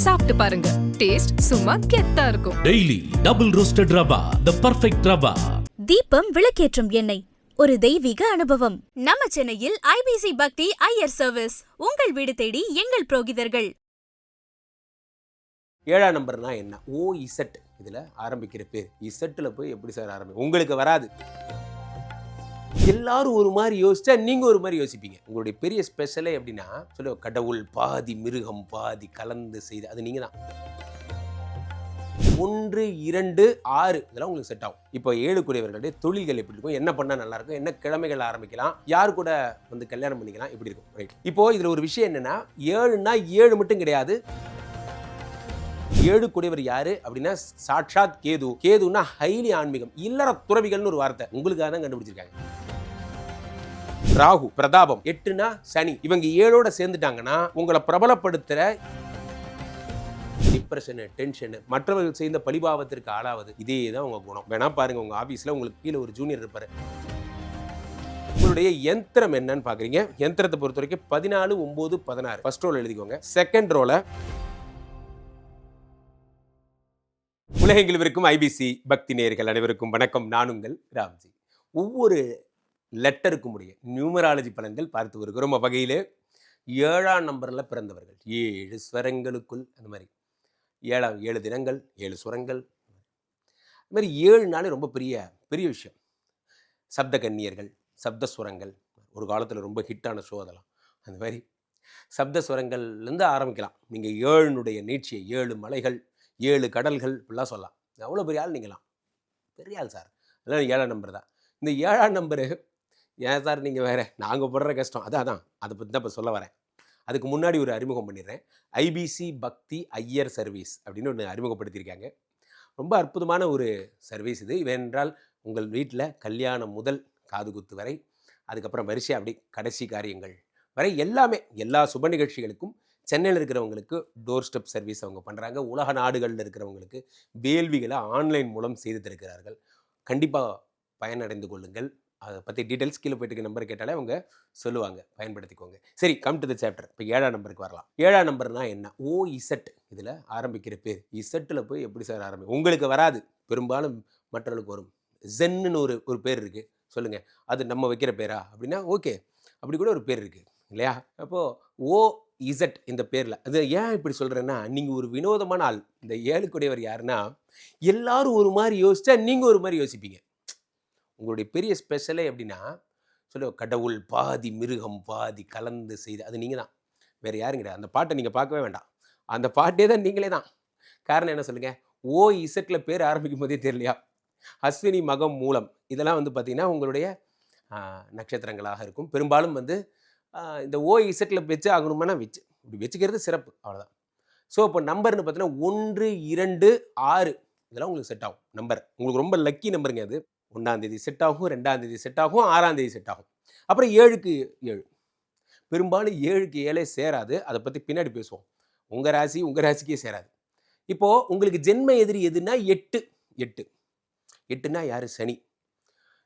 சாப்பிட்டு பாருங்க, டேஸ்ட் சும்மா கெத்தா இருக்கும். டெய்லி டபுள் ரோஸ்டட் ரவா, தி பெர்ஃபெக்ட் ரவா. தீபம் விளக்கேற்றும் எண்ணெய், ஒரு தெய்வீக அனுபவம். நம்ம சென்னையில் ஐபிசி பக்தி ஐயர் சர்வீஸ், உங்கள் வீடு தேடி எங்கள் புரோகிதர்கள். 7ஆம் நம்பர்னா என்ன? OZ இதில் ஆரம்பிக்கிற பேர். இசட்டில் போய் எப்படி சார் ஆரம்பிக்கும்? உங்களுக்கு வராது. எல்லாரும் ஒரு மாதிரி யோசிச்சா நீங்கள் ஒரு மாதிரி யோசிப்பீங்க. உங்களுடைய பெரிய ஸ்பெஷலே எப்படின்னா, சொல்லுவோம் கடவுள் பாதி மிருகம் பாதி கலந்து செய்து, அது நீங்கள் தான். 1, 2, 6 இதெல்லாம் உங்களுக்கு செட் ஆகும். இப்போ 7 கூடியவர்களுடைய தொழில்கள் எப்படி இருக்கும், என்ன பண்ணால் நல்லா இருக்கும், என்ன கிழமைகள் ஆரம்பிக்கலாம், யார் கூட வந்து கல்யாணம் பண்ணிக்கலாம், எப்படி இருக்கும், ரைட்? இப்போ இதில் ஒரு விஷயம் என்னன்னா, 7னா 7 மட்டும் கிடையாது. 7 கூடியவர் யாரு அப்படின்னா சாட்சாத் கேது. கேதுன்னா ஹைலி ஆன்மீகம், இல்லற துறவிகள்னு ஒரு வார்த்தை உங்களுக்காக தான் கண்டுபிடிச்சிருக்காங்க. ராகு பிரதாபம். 8னா சனி. இவங்க 7ஓட சேர்ந்துட்டாங்கன்னா உங்களை பிரபலப்படுத்துற டிப்ரெஷனு, டென்ஷனு, மற்றவர்கள் செய்த பழிபாவத்திற்கு ஆளாவது, இதே தான் உங்க குணம். வேணா பாருங்க, உங்க ஆபீஸ்ல உங்களுக்கு கீழே ஒரு ஜூனியர் இருப்பாரு. உங்களுடைய யந்திரம் என்னன்னு பாக்குறீங்க. யந்திரத்தை பொறுத்த வரைக்கும் 14, 9, 16 ஃபர்ஸ்ட் ரோல எழுதிக்கோங்க. செகண்ட் ரோல உலகெங்கிலும் இருக்கும் ஐபிசி பக்தி நேயர்கள் அனைவருக்கும் வணக்கம். நான் உங்கள் ராம்ஜி. ஒவ்வொரு லெட்டருக்கும் உடைய நியூமராலஜி பலன்கள் பார்த்து வருகிறோம். வகையில் 7ஆம் நம்பரில் பிறந்தவர்கள் 7 ஸ்வரங்களுக்குள், அந்த மாதிரி 7 தினங்கள் 7 சுரங்கள், அது மாதிரி 7 நாளே ரொம்ப பெரிய விஷயம். சப்த கன்னியர்கள், சப்த சுரங்கள், ஒரு காலத்தில் ரொம்ப ஹிட்டான ஷோ அதெல்லாம். அந்த மாதிரி சப்த சுரங்கள்லேருந்து ஆரம்பிக்கலாம். நீங்கள் 7னுடைய நீட்சியை, 7 மலைகள் 7 கடல்கள் இப்படிலாம் சொல்லலாம். அவ்வளோ பெரிய ஆள் நீங்களாம், பெரிய ஆள் சார். அதெல்லாம் 7ஆம் நம்பர் தான். இந்த 7ஆம் நம்பரு ஏன் சார் நீங்கள் வேறு, நாங்கள் படுற கஷ்டம் அதை பற்றி தான் இப்போ சொல்ல வரேன். அதுக்கு முன்னாடி ஒரு அறிமுகம் பண்ணிடுறேன். ஐபிசி பக்தி ஐயர் சர்வீஸ் அப்படின்னு ஒன்று அறிமுகப்படுத்தியிருக்காங்க. ரொம்ப அற்புதமான ஒரு சர்வீஸ் இது. இவென்றால் உங்கள் வீட்டில் கல்யாணம் முதல் காதுகுத்து வரை, அதுக்கப்புறம் வரிசை அப்படி கடைசி காரியங்கள் வரை எல்லாமே, எல்லா சுப நிகழ்ச்சிகளுக்கும் சென்னையில் இருக்கிறவங்களுக்கு டோர் ஸ்டெப் சர்வீஸ் அவங்க பண்ணுறாங்க. உலக நாடுகளில் இருக்கிறவங்களுக்கு வேள்விகளை ஆன்லைன் மூலம் செய்து தருகிறார்கள். கண்டிப்பாக பயனடைந்து கொள்ளுங்கள். அதை பற்றி டீட்டெயில்ஸ் கீழே போய்ட்டு நம்பர் கேட்டாலே அவங்க சொல்லுவாங்க, பயன்படுத்திக்கோங்க. சரி, கம் டு தி சாப்டர். இப்போ 7ஆம் நம்பருக்கு வரலாம். 7ஆம் நம்பர்னா என்ன? OZ இதில் ஆரம்பிக்கிற பேர். இசட்டில் போய் எப்படி சார் ஆரம்பிக்கும்? உங்களுக்கு வராது, பெரும்பாலும் மற்றவர்களுக்கு வரும். ஜென்னு ஒரு பேர் இருக்குது, சொல்லுங்கள் அது நம்ம வைக்கிற பேரா அப்படின்னா ஓகே, அப்படி கூட ஒரு பேர் இருக்குது இல்லையா? அப்போது OZ இந்த பேரில். அது ஏன் இப்படி சொல்கிறேன்னா, நீங்கள் ஒரு வினோதமான ஆள். இந்த 7 கூடியவர் யாருன்னா, எல்லாரும் ஒரு மாதிரி யோசிச்சா நீங்கள் ஒரு மாதிரி யோசிப்பீங்க. உங்களுடைய பெரிய ஸ்பெஷலே எப்படின்னா, சொல்லுவோம் கடவுள் பாதி மிருகம் பாதி கலந்து செய்து, அது நீங்கள் தான், வேறு யாரும் கிடையாது. அந்த பாட்டை நீங்கள் பார்க்கவே வேண்டாம், அந்த பாட்டே தான் நீங்களே தான். காரணம் என்ன சொல்லுங்கள்? OZ பேர் ஆரம்பிக்கும் போதே தெரியலையா? அஸ்வினி மகம் மூலம் இதெல்லாம் வந்து பார்த்திங்கன்னா உங்களுடைய நட்சத்திரங்களாக இருக்கும். பெரும்பாலும் வந்து இந்த OZ வச்சு ஆகணுமானா இப்படி வச்சுக்கிறது சிறப்பு, அவ்வளோதான். ஸோ இப்போ நம்பர்னு பார்த்தீங்கன்னா 1, 2, 6 இதெல்லாம் உங்களுக்கு செட் ஆகும். நம்பர் உங்களுக்கு ரொம்ப லக்கி நம்பருங்க. அது 1ஆம் தேதி செட் ஆகும், 2ஆம் தேதி செட் ஆகும், 6ஆம் தேதி செட் ஆகும். அப்புறம் 7க்கு 7. பெரும்பாலும் 7க்கு 7 சேராது, அதை பற்றி பின்னாடி பேசுவோம். உங்கள் ராசிக்கே சேராது. இப்போது உங்களுக்கு ஜென்ம எதிரி எதுனா 8னா யார்? சனி.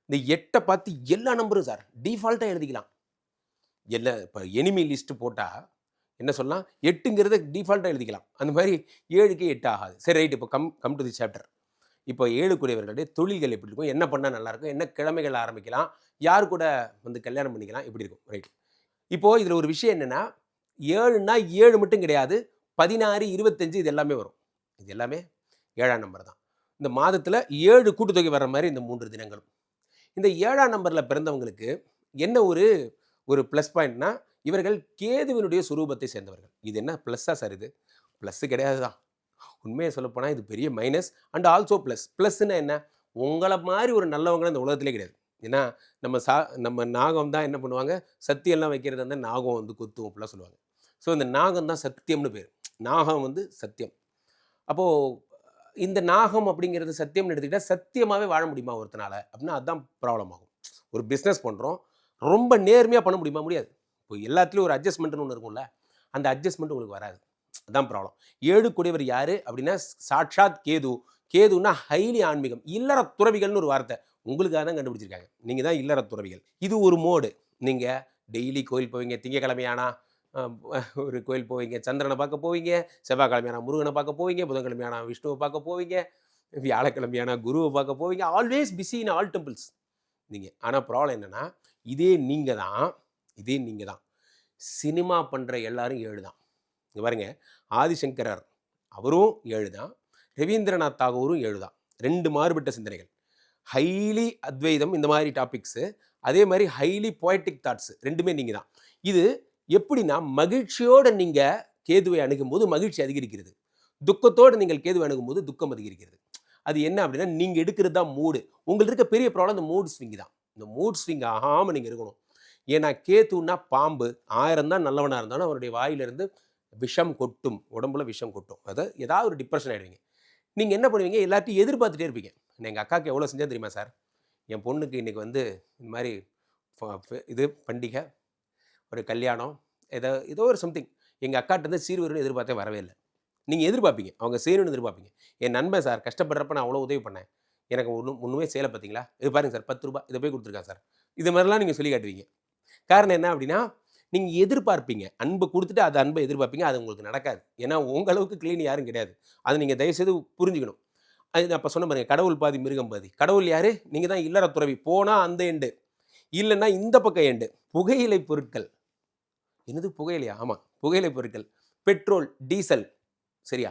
இந்த 8 பார்த்து எல்லா நம்பரும் சார் டிஃபால்ட்டாக எழுதிக்கலாம். எல்லாம் இப்போ எனிமி லிஸ்ட்டு போட்டால் என்ன சொல்லலாம், 8ங்கிறத டிஃபால்ட்டாக எழுதிக்கலாம். அந்த மாதிரி 7க்கு 8 ஆகாது. சரி, ரைட். இப்போ கம் டு தி சாப்டர். இப்போ 7 கூடியவர்களுடைய தொழில்கள் எப்படி இருக்கும், என்ன பண்ணால் நல்லாயிருக்கும், என்ன கிழமைகள் ஆரம்பிக்கலாம், யார் கூட வந்து கல்யாணம் பண்ணிக்கலாம், எப்படி இருக்கும், ரைட்? இப்போது இதில் ஒரு விஷயம் என்னென்னா, 7னா 7 மட்டும் கிடையாது, 16, 25 இது எல்லாமே வரும். இது எல்லாமே 7ஆம் நம்பர் தான். இந்த மாதத்தில் 7 கூட்டுத்தொகை வர்ற மாதிரி இந்த 3 தினங்களும். இந்த 7ஆம் நம்பரில் பிறந்தவங்களுக்கு என்ன ஒரு ப்ளஸ் பாயிண்ட்னா, இவர்கள் கேதுவினுடைய சுரூபத்தை சேர்ந்தவர்கள். இது என்ன ப்ளஸ்ஸா சார்? இது ப்ளஸ்ஸு கிடையாது தான். உண்மையை சொல்லப்போனால் இது பெரிய மைனஸ் அண்ட் ஆல்சோ ப்ளஸ்ஸுன்னா என்ன? உங்களை மாதிரி ஒரு நல்லவங்க இந்த உலகத்திலே கிடையாது. ஏன்னா நம்ம நாகம் தான் என்ன பண்ணுவாங்க, சத்தியெல்லாம் வைக்கிறது வந்து நாகம் வந்து குத்துவோம் அப்படிலாம் சொல்லுவாங்க. ஸோ இந்த நாகம் தான் சத்தியம்னு பேர். நாகம் வந்து சத்தியம். அப்போது இந்த நாகம் அப்படிங்கிறது சத்தியம்னு எடுத்துக்கிட்டால் சத்தியமாகவே வாழ முடியுமா ஒருத்தனால அப்படின்னா அதுதான் ப்ராப்ளம் ஆகும். ஒரு பிஸ்னஸ் பண்ணுறோம், ரொம்ப நேர்மையாக பண்ண முடியுமா? முடியாது. இப்போ எல்லாத்துலேயும் ஒரு அட்ஜஸ்ட்மெண்ட்னு ஒன்று இருக்கும்ல, அந்த அட்ஜஸ்ட்மெண்ட் உங்களுக்கு வராது. அதுதான் ப்ராப்ளம். 7 கூடியவர் யார் அப்படின்னா சாட்சாத் கேது. கேதுன்னா ஹைலி ஆன்மீகம், இல்லற துறவிகள்னு ஒரு வார்த்தை உங்களுக்காக தான் கண்டுபிடிச்சிருக்காங்க. நீங்கள் தான் இல்லற துறவிகள். இது ஒரு மோடு. நீங்கள் டெய்லி கோயில் போவீங்க, திங்கக்கிழமையானா ஒரு கோயில் போவீங்க, சந்திரனை பார்க்க போவீங்க, செவ்வாய்க்கிழமையான முருகனை பார்க்க போவீங்க, புதன்கிழமையான விஷ்ணுவை பார்க்க போவீங்க, வியாழக்கிழமையான குருவை பார்க்க போவீங்க. Always busy in all temples நீங்கள். ஆனால் ப்ராப்ளம் என்னென்னா, இதே நீங்கள் தான் சினிமா பண்ணுற எல்லாரும் 7 தான். இங்கே பாருங்க, ஆதிசங்கரர் அவரும் 7 தான், ரவீந்திரநாத் தாகூரும் 7 தான். 2 மாறுபட்ட சிந்தனைகள். ஹைலி அத்வைதம் இந்த மாதிரி டாபிக்ஸு, அதே மாதிரி ஹைலி போய்டிக் தாட்ஸு, ரெண்டுமே நீங்கள் தான். இது எப்படின்னா, மகிழ்ச்சியோடு நீங்கள் கேதுவை அணுகும்போது மகிழ்ச்சி அதிகரிக்கிறது, துக்கத்தோடு நீங்கள் கேதுவை அணுகும்போது துக்கம் அதிகரிக்கிறது. அது என்ன அப்படின்னா, நீங்கள் எடுக்கிறது தான் மூடு. உங்களுக்கு இருக்க பெரிய ப்ராப்ளம் இந்த மூட் ஸ்விங் தான். இந்த மூட் ஸ்விங் ஆகாமல் நீங்கள் இருக்கணும். ஏன்னா கேத்துன்னா பாம்பு, 1000 தான் நல்லவனாக இருந்தாலும் அவருடைய வாயிலிருந்து விஷம் கொட்டும், உடம்புல விஷம் கொட்டும். அதாவது ஏதாவது ஒரு டிப்ரெஷன் ஆகிடுவீங்க. நீங்கள் என்ன பண்ணுவீங்க, எல்லாத்தையும் எதிர்பார்த்துட்டே இருப்பீங்க. எங்கள் அக்காவுக்கு எவ்வளோ செஞ்சால் தெரியுமா சார், என் பொண்ணுக்கு இன்றைக்கி இந்த மாதிரி இது பண்டிகை, ஒரு கல்யாணம், ஏதோ ஒரு சம்திங், எங்கள் அக்காட்டேருந்து சீர்வருன்னு எதிர்பார்த்தே வரவே இல்லை. நீங்கள் எதிர்பார்ப்பீங்க, அவங்க செய்யணும்னு எதிர்பார்ப்பீங்க. என் நண்பன் சார் கஷ்டப்படுறப்ப நான் அவ்வளோ உதவி பண்ணேன், எனக்கு ஒன்றுமே செய்யலை பார்த்தீங்களா, இது பாருங்க சார் 10 ரூபா இதை போய் கொடுத்துருக்கேன் சார், இது மாதிரிலாம் நீங்கள் சொல்லி காட்டுவீங்க. காரணம் என்ன அப்படின்னா, நீங்கள் எதிர்பார்ப்பீங்க, அன்பு கொடுத்துட்டு அது அன்பை எதிர்பார்ப்பீங்க. அது உங்களுக்கு நடக்காது. ஏன்னா உங்களுக்கு க்ளீன் யாரும் கிடையாது. அதை நீங்கள் தயவுசெய்து புரிஞ்சுக்கணும். அது அப்போ சொன்ன பாருங்க, கடவுள் பாதி மிருகம் பாதி. கடவுள் யார்? நீங்கள் தான் இல்லற துறவி. போனால் அந்த எண்டு, இல்லைன்னா இந்த பக்கம் எண்டு. புகையிலை பொருட்கள், என்னது புகையிலையா? ஆமாம், புகையிலை பொருட்கள், பெட்ரோல், டீசல், சரியா?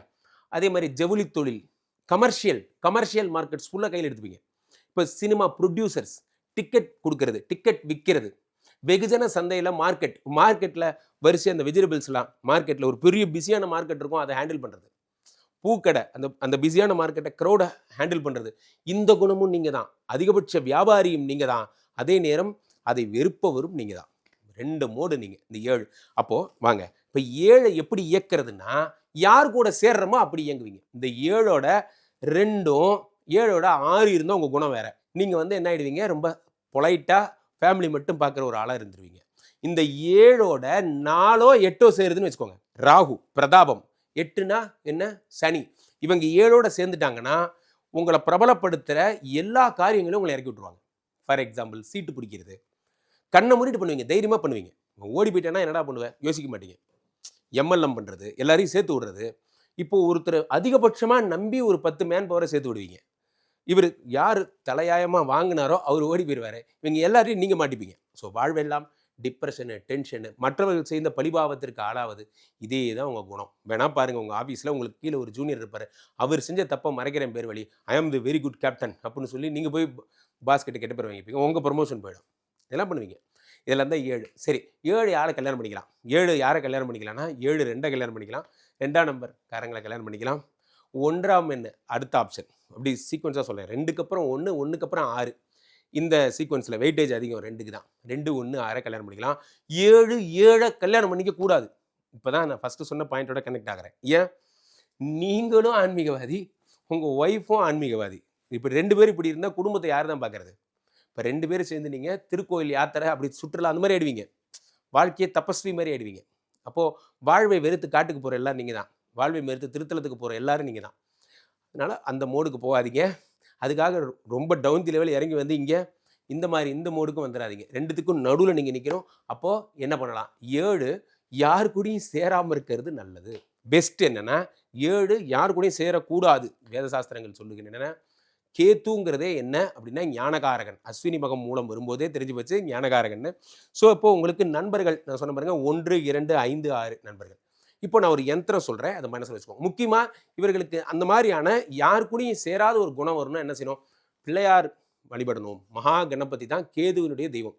அதே மாதிரி ஜவுளி தொழில், கமர்ஷியல் மார்க்கெட்ஸ் ஃபுல்லாக கையில் எடுத்துப்பீங்க. இப்போ சினிமா ப்ரொடியூசர்ஸ், டிக்கெட் கொடுக்கறது, டிக்கெட் விற்கிறது, வெகுஜன சந்தையில் மார்க்கெட்டில் வரிசை அந்த வெஜிடபிள்ஸ்லாம் மார்க்கெட்டில் ஒரு பெரிய பிஸியான மார்க்கெட் இருக்கும், அதை ஹேண்டில் பண்ணுறது. பூக்கடை, அந்த பிஸியான மார்க்கெட்டை க்ரௌடை ஹேண்டில் பண்ணுறது. இந்த குணமும் நீங்கள் தான். அதிகபட்ச வியாபாரியும் நீங்கள் தான். அதே நேரம் அதை வெறுப்பவரும் நீங்கள் தான். 2 மோடு நீங்கள், இந்த 7. அப்போது வாங்க, இப்போ 7 எப்படி இயக்கிறதுனா, யார் கூட சேர்றமோ அப்படி இயங்குவீங்க. இந்த 7ஓட 2ம் 7ஓட 6 இருந்தால் உங்கள் குணம் வேறு. நீங்கள் என்ன ஆகிடுவீங்க, ரொம்ப பொலைட்டாக ஃபேமிலி மட்டும் பார்க்குற ஒரு ஆளாக இருந்துருவீங்க. இந்த 7ஓட 4ஓ 8ஓ சேருதுன்னு வச்சுக்கோங்க, ராகு பிரதாபம். 8னா என்ன, சனி. இவங்க 7ஓட சேர்ந்துட்டாங்கன்னா உங்களை பிரபலப்படுத்துகிற எல்லா காரியங்களும் உங்களை இறக்கி விட்டுருவாங்க. ஃபார் எக்ஸாம்பிள், சீட்டு பிடிக்கிறது, கண்ணை மூடிட்டு பண்ணுவீங்க, தைரியமாக பண்ணுவீங்க. ஓடி போயிட்டேன்னா என்னடா பண்ணுவேன், யோசிக்க மாட்டீங்க. எம்எல்எம் பண்ணுறது, எல்லாரையும் சேர்த்து விடுறது. இப்போ ஒருத்தர் அதிகபட்சமாக நம்பி ஒரு 10 மேன் பவரை சேர்த்து விடுவீங்க. இவர் யார் தலையாயமாக வாங்கினாரோ அவர் ஓடி போயிடுவார். இவங்க எல்லாரையும் நீங்கள் மாட்டிப்பீங்க. ஸோ வாழ்வெல்லாம் டிப்ரெஷனு, டென்ஷனு, மற்றவர்கள் செய்த பழிபாவத்திற்கு ஆளாவது, இதே தான் உங்கள் குணம். வேணா பாருங்கள், உங்கள் ஆஃபீஸில் உங்களுக்கு கீழே ஒரு ஜூனியர் இருப்பார், அவர் செஞ்ச தப்பை மறைக்கிறேன் பேர் வழி, ஐ ஆம் தி வெரி குட் கேப்டன் அப்படின்னு சொல்லி நீங்கள் போய் பாஸ்கெட்டு கெட்ட பேர் வாங்கிப்பீங்க, உங்கள் ப்ரமோஷன் போயிடும். இதெல்லாம் பண்ணுவீங்க. இதெல்லாம் தான் 7. சரி, 7 யாரை கல்யாணம் பண்ணிக்கலாம்? 7 யாரை கல்யாணம் பண்ணிக்கலாம்னா, 7 2 கல்யாணம் பண்ணிக்கலாம், 2ஆம் நம்பர் காரங்களை கல்யாணம் பண்ணிக்கலாம், 1ஆம் எண் அடுத்த ஆப்ஷன். அப்படி சீக்வன்ஸாக சொல்கிறேன். 2க்கு அப்புறம் 1, 1க்கு அப்புறம் 6. இந்த சீக்வன்ஸில் வெயிட்டேஜ் அதிகம் 2க்கு தான். 2 1 6 கல்யாணம் பண்ணிக்கலாம். 7 7 கல்யாணம் பண்ணிக்க கூடாது. இப்போ தான் நான் ஃபஸ்ட்டு சொன்ன பாயிண்டோட கனெக்ட் ஆகிறேன். ஏன், நீங்களும் ஆன்மீகவாதி, உங்கள் ஒய்ஃபும் ஆன்மீகவாதி. இப்போ 2 பேர் இப்படி இருந்தால் குடும்பத்தை யார் தான் பார்க்குறது? இப்போ 2 பேரும் சேர்ந்து நீங்கள் திருக்கோயில் யாத்திரை, அப்படி சுற்றுலா, அந்த மாதிரி ஆயிடுவீங்க. வாழ்க்கையை தபஸ்வி மாதிரி ஆயிடுவீங்க. அப்போது வாழ்வை வெறுத்து காட்டுக்கு போகிற எல்லோரும் நீங்கள் தான். வாழ்வை வெறுத்து திருத்தலத்துக்கு போகிற எல்லாரும் நீங்கள் தான். அதனால் அந்த மோடுக்கு போகாதீங்க. அதுக்காக ரொம்ப டவுன் தி லெவல் இறங்கி வந்து இங்கே இந்த மோடுக்கும் வந்துடாதீங்க. 2த்துக்கும் நடுவில் நீங்கள் நிற்கணும். அப்போது என்ன பண்ணலாம், 7 யார் கூடயும் சேராமல் இருக்கிறது நல்லது. பெஸ்ட் என்னென்னா, 7 யார் கூடயும் சேரக்கூடாது. வேதசாஸ்திரங்கள் சொல்லுகின்றன. கேத்துங்கிறதே என்ன அப்படின்னா ஞானகாரகன். அஸ்வினி மகம் மூலம் வரும்போதே தெரிஞ்சு வச்சு ஞானகாரகன்னு. ஸோ இப்போ உங்களுக்கு நண்பர்கள் நான் சொன்ன பாருங்க, 1 2 5 6 நண்பர்கள். இப்போ நான் ஒரு யந்திரம் சொல்கிறேன், அதை மனசில் வச்சுக்கோங்க. முக்கியமாக இவர்களுக்கு அந்த மாதிரியான யார் கூடயும் சேராத ஒரு குணம் வரணும்னா என்ன செய்யணும், பிள்ளையார் வழிபடணும். மகா கணபதி தான் கேதுவினுடைய தெய்வம்.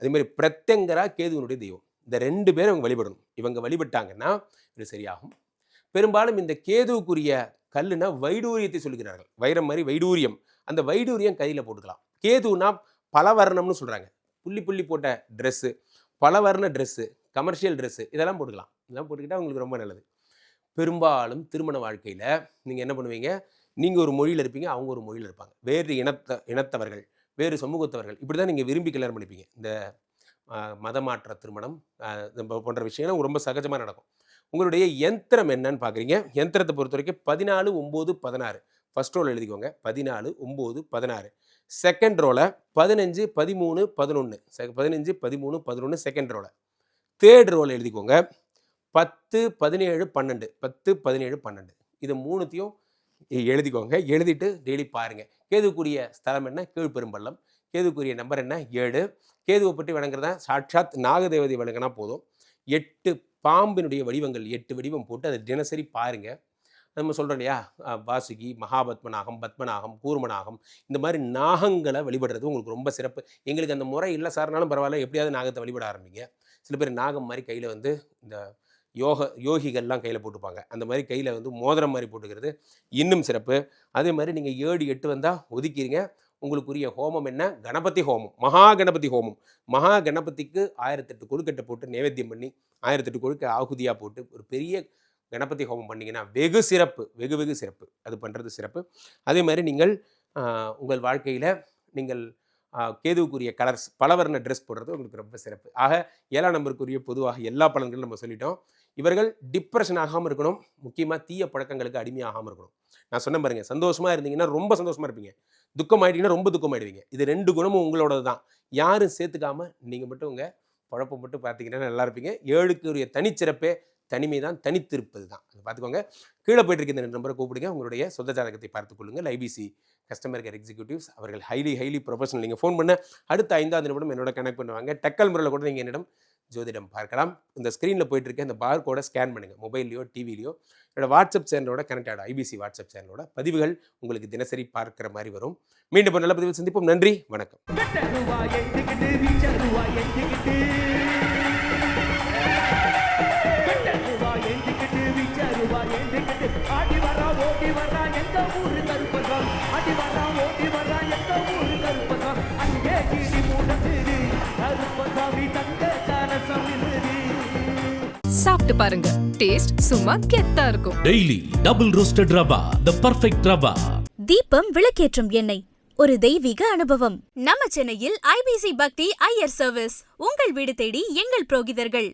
அதேமாதிரி பிரத்யங்கரா கேதுவினுடைய தெய்வம். இந்த 2 பேரும் இவங்க வழிபடணும். இவங்க வழிபட்டாங்கன்னா இது சரியாகும். பெரும்பாலும் இந்த கேதுவுக்குரிய கல்லுனா வைடூரியத்தை சொல்லுகிறார்கள். வைரம் மாதிரி வைடூரியம். அந்த வைடூரியம் கையில் போட்டுக்கலாம். கேதுனா பலவர்ணம்னு சொல்கிறாங்க. புள்ளி புள்ளி போட்ட ட்ரெஸ்ஸு, பலவர்ண ட்ரெஸ்ஸு, கமர்ஷியல் ட்ரெஸ்ஸு, இதெல்லாம் போட்டுக்கலாம். இதெல்லாம் போட்டுக்கிட்டால் உங்களுக்கு ரொம்ப நல்லது. பெரும்பாலும் திருமண வாழ்க்கையில் நீங்கள் என்ன பண்ணுவீங்க, நீங்கள் ஒரு மொழியில் இருப்பீங்க, அவங்க ஒரு மொழியில் இருப்பாங்க. வேறு இனத்தவர்கள், வேறு சமூகத்தவர்கள், இப்படி தான் நீங்கள் விரும்பி கல்யாணம் பண்ணிப்பீங்க. இந்த மதமாற்ற திருமணம் போன்ற விஷயங்கள் ரொம்ப சகஜமாக நடக்கும். உங்களுடைய யந்திரம் என்னன்னு பார்க்குறீங்க. யந்திரத்தை பொறுத்த வரைக்கும் 14 9 16 ஃபர்ஸ்ட் ரோல் எழுதிக்கோங்க. 14 9 16. செகண்ட் ரோல 15 13 11. 15 13 11 செகண்ட் ரோல. தேர்ட் ரோவில் எழுதிக்கோங்க 10, 17, 12 10, 17, 12 இது மூணுத்தையும் எழுதிக்கோங்க. எழுதிட்டு டெய்லி பாருங்கள். கேதுக்குரிய ஸ்தலம் என்ன? கீழ்பெரும்பள்ளம். கேதுக்குரிய நம்பர் என்ன? 7. கேதுவை பற்றி வணங்குறதா சாட்சாத் நாகதேவதை வணங்கினா போதும். 8 பாம்பினுடைய வடிவங்கள் 8 வடிவம் போட்டு அதை தினசரி பாருங்கள். நம்ம சொல்கிறோம் இல்லையா, வாசுகி, மகாபத்மநாகம், பத்மநாகம், கூர்மநாகம், இந்த மாதிரி நாகங்களை வழிபடுறது உங்களுக்கு ரொம்ப சிறப்பு. எங்களுக்கு அந்த முறை இல்லை சார்னாலும் பரவாயில்ல, எப்படியாவது நாகத்தை வழிபட ஆரம்பிங்க. சில பேர் நாகம் மாதிரி கையில் வந்து இந்த யோகிகள்லாம் கையில் போட்டுப்பாங்க. அந்த மாதிரி கையில் வந்து மோதிரம் மாதிரி போட்டுக்கிறது இன்னும் சிறப்பு. அதே மாதிரி நீங்கள் 7, 8 வந்தால் ஒதுக்கிடுங்க. உங்களுக்குரிய ஹோமம் என்ன? கணபதி ஹோமம், மகா கணபதி ஹோமம். மகா கணபதிக்கு 1008 கொழுக்கட்டை போட்டு நைவேத்தியம் பண்ணி 1008 கொழுக்கை ஆகுதியாக போட்டு ஒரு பெரிய கணபதி ஹோமம் பண்ணிங்கன்னா வெகு சிறப்பு, வெகு வெகு சிறப்பு. அது பண்ணுறது சிறப்பு. அதே மாதிரி நீங்கள் உங்கள் வாழ்க்கையில் நீங்கள் கேதுவுக்குரிய கலர்ஸ் பலவர்ண ட்ரெஸ் போடுறது உங்களுக்கு ரொம்ப சிறப்பு. ஆக 7ஆம் நம்பருக்குரிய பொதுவாக எல்லா பலன்களும் நம்ம சொல்லிட்டோம். இவர்கள் டிப்ரெஷன் ஆகாமல் இருக்கணும். முக்கியமாக தீய பழக்கங்களுக்கு அடிமையாகாமல் இருக்கணும். நான் சொன்ன பாருங்க, சந்தோஷமாக இருந்தீங்கன்னா ரொம்ப சந்தோஷமாக இருப்பீங்க, துக்கம் ஆகிட்டீங்கன்னா ரொம்ப துக்கம் ஆகிடுவீங்க. இது 2 குணமும் உங்களோடது தான். யாரும் சேர்த்துக்காமல் நீங்கள் மட்டும் உங்கள் குழப்பம் மட்டும் பார்த்தீங்கன்னா நல்லா இருப்பீங்க. 7க்குரிய தனிச்சிறப்பே தனிமை தான், தனித்திருப்பது தான். அதை பார்த்துக்கோங்க. கீழே போயிட்டு இருக்க இந்த நம்பரை கூப்பிடுங்க. உங்களுடைய சொந்த ஜாதகத்தை பார்த்துக் கொள்ளுங்கள். ஐபிசி கஸ்டமர் கேர் எக்ஸிக்யூட்டிவ்ஸ் அவர்கள் ஹைலி ப்ரொஃபஷனல். நீங்கள் ஃபோன் பண்ண அடுத்த 5ஆவது நிமிடம் என்னோட கனெக்ட் பண்ணுவாங்க. டக்கல் முறையில் கூட நீங்கள் என்னிடம் ஜோதிடம் பார்க்கலாம். இந்த ஸ்க்ரீனில் போயிட்டு இருக்க இந்த பார் கோடை ஸ்கேன் பண்ணுங்கள். மொபைல்லையோ டிவிலையோ என்னோட வாட்ஸ்அப் சேனலோட கனெக்ட் ஆகிடும். ஐபிசி வாட்ஸ்அப் சேனலோட பதிவுகள் உங்களுக்கு தினசரி பார்க்குற மாதிரி வரும். மீண்டும் நல்ல பதிவில் சந்திப்போம். நன்றி, வணக்கம். சாப்பிட்டு பாருங்க, டேஸ்ட் சும்மா கெத்தா இருக்கும். டெய்லி டபுள் ரோஸ்டட் ரவா, தி பர்ஃபெக்ட் ரவா. தீபம் விளக்கேற்றும் எண்ணெய், ஒரு தெய்வீக அனுபவம். நம்ம சென்னையில் ஐபிசி பக்தி ஐயர் சர்வீஸ் உங்கள் வீடு தேடி எங்கள் புரோகிதர்கள்.